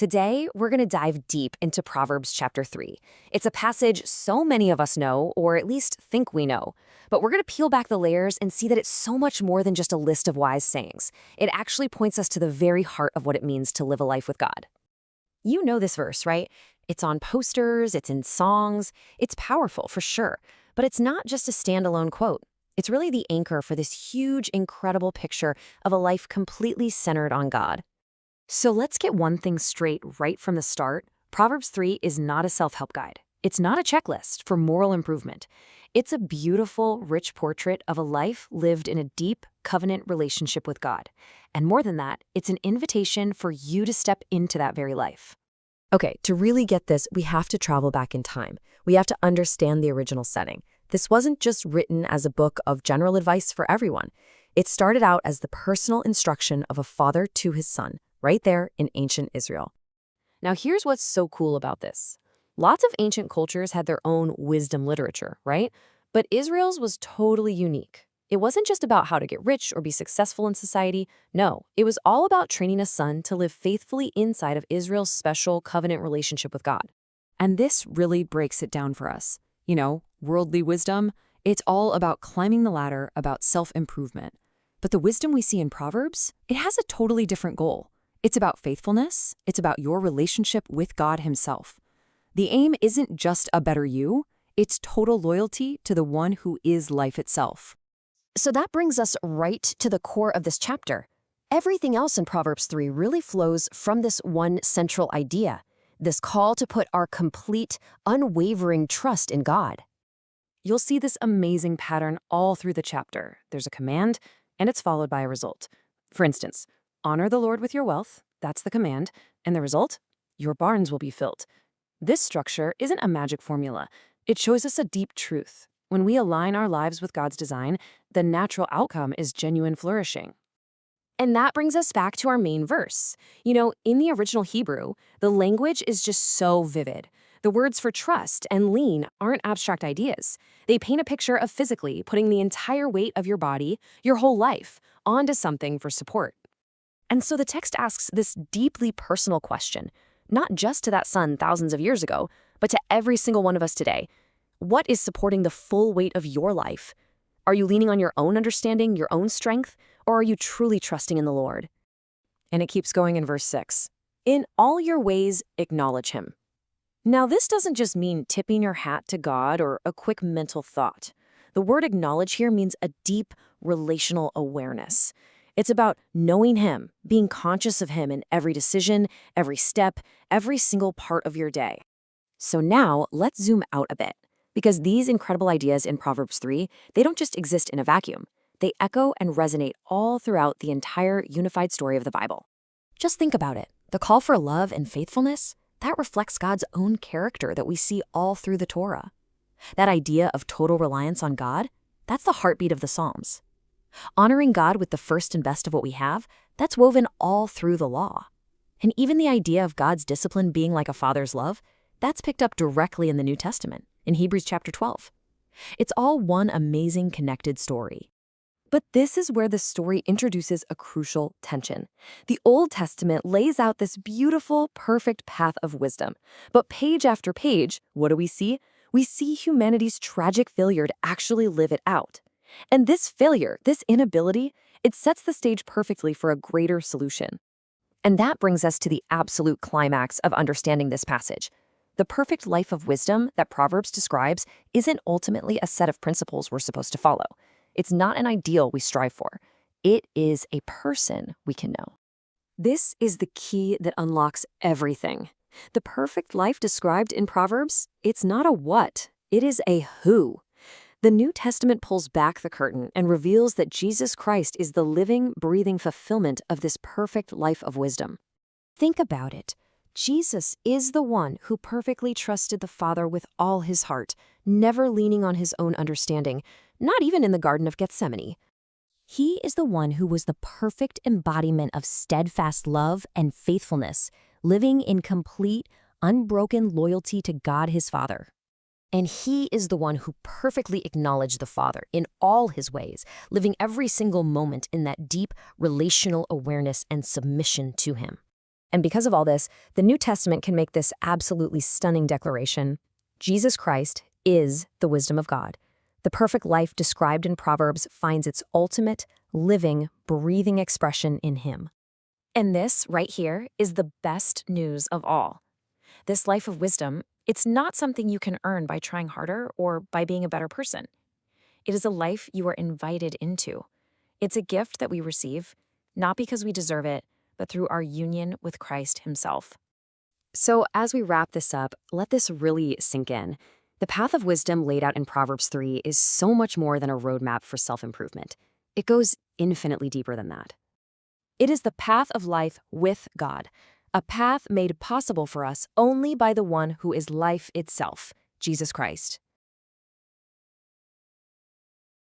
Today, we're going to dive deep into Proverbs chapter 3. It's a passage so many of us know, or at least think we know. But we're going to peel back the layers and see that it's so much more than just a list of wise sayings. It actually points us to the very heart of what it means to live a life with God. You know this verse, right? It's on posters, it's in songs, it's powerful for sure. But it's not just a standalone quote. It's really the anchor for this huge, incredible picture of a life completely centered on God. So let's get one thing straight right from the start. Proverbs 3 is not a self-help guide. It's not a checklist for moral improvement. It's a beautiful, rich portrait of a life lived in a deep, covenant relationship with God. And more than that, it's an invitation for you to step into that very life. Okay, to really get this, we have to travel back in time. We have to understand the original setting. This wasn't just written as a book of general advice for everyone. It started out as the personal instruction of a father to his son, right there in ancient Israel. Now here's what's so cool about this. Lots of ancient cultures had their own wisdom literature, right? But Israel's was totally unique. It wasn't just about how to get rich or be successful in society. No, it was all about training a son to live faithfully inside of Israel's special covenant relationship with God. And this really breaks it down for us. You know, worldly wisdom, it's all about climbing the ladder, about self-improvement. But the wisdom we see in Proverbs, it has a totally different goal. It's about faithfulness. It's about your relationship with God himself. The aim isn't just a better you, it's total loyalty to the one who is life itself. So that brings us right to the core of this chapter. Everything else in Proverbs 3 really flows from this one central idea, this call to put our complete, unwavering trust in God. You'll see this amazing pattern all through the chapter. There's a command, and it's followed by a result. For instance, honor the Lord with your wealth, that's the command, and the result? Your barns will be filled. This structure isn't a magic formula. It shows us a deep truth. When we align our lives with God's design, the natural outcome is genuine flourishing. And that brings us back to our main verse. You know, in the original Hebrew, the language is just so vivid. The words for trust and lean aren't abstract ideas. They paint a picture of physically putting the entire weight of your body, your whole life, onto something for support. And so the text asks this deeply personal question, not just to that son thousands of years ago, but to every single one of us today. What is supporting the full weight of your life? Are you leaning on your own understanding, your own strength, or are you truly trusting in the Lord? And it keeps going in verse 6. In all your ways, acknowledge him. Now, this doesn't just mean tipping your hat to God or a quick mental thought. The word acknowledge here means a deep relational awareness. It's about knowing him, being conscious of him in every decision, every step, every single part of your day. So now, let's zoom out a bit. Because these incredible ideas in Proverbs 3, they don't just exist in a vacuum. They echo and resonate all throughout the entire unified story of the Bible. Just think about it. The call for love and faithfulness, that reflects God's own character that we see all through the Torah. That idea of total reliance on God, that's the heartbeat of the Psalms. Honoring God with the first and best of what we have, that's woven all through the law. And even the idea of God's discipline being like a father's love, that's picked up directly in the New Testament, in Hebrews chapter 12. It's all one amazing connected story. But this is where the story introduces a crucial tension. The Old Testament lays out this beautiful, perfect path of wisdom. But page after page, what do we see? We see humanity's tragic failure to actually live it out. And this failure, this inability, it sets the stage perfectly for a greater solution. And that brings us to the absolute climax of understanding this passage. The perfect life of wisdom that Proverbs describes isn't ultimately a set of principles we're supposed to follow. It's not an ideal we strive for. It is a person we can know. This is the key that unlocks everything. The perfect life described in Proverbs, it's not a what, it is a who. The New Testament pulls back the curtain and reveals that Jesus Christ is the living, breathing fulfillment of this perfect life of wisdom. Think about it. Jesus is the one who perfectly trusted the Father with all his heart, never leaning on his own understanding, not even in the Garden of Gethsemane. He is the one who was the perfect embodiment of steadfast love and faithfulness, living in complete, unbroken loyalty to God his Father. And he is the one who perfectly acknowledged the Father in all his ways, living every single moment in that deep relational awareness and submission to him. And because of all this, the New Testament can make this absolutely stunning declaration. Jesus Christ is the wisdom of God. The perfect life described in Proverbs finds its ultimate, living, breathing expression in Him. And this, right here, is the best news of all. This life of wisdom, it's not something you can earn by trying harder or by being a better person. It is a life you are invited into. It's a gift that we receive, not because we deserve it, but through our union with Christ Himself. So as we wrap this up, let this really sink in. The path of wisdom laid out in Proverbs 3 is so much more than a roadmap for self-improvement. It goes infinitely deeper than that. It is the path of life with God, a path made possible for us only by the one who is life itself, Jesus Christ.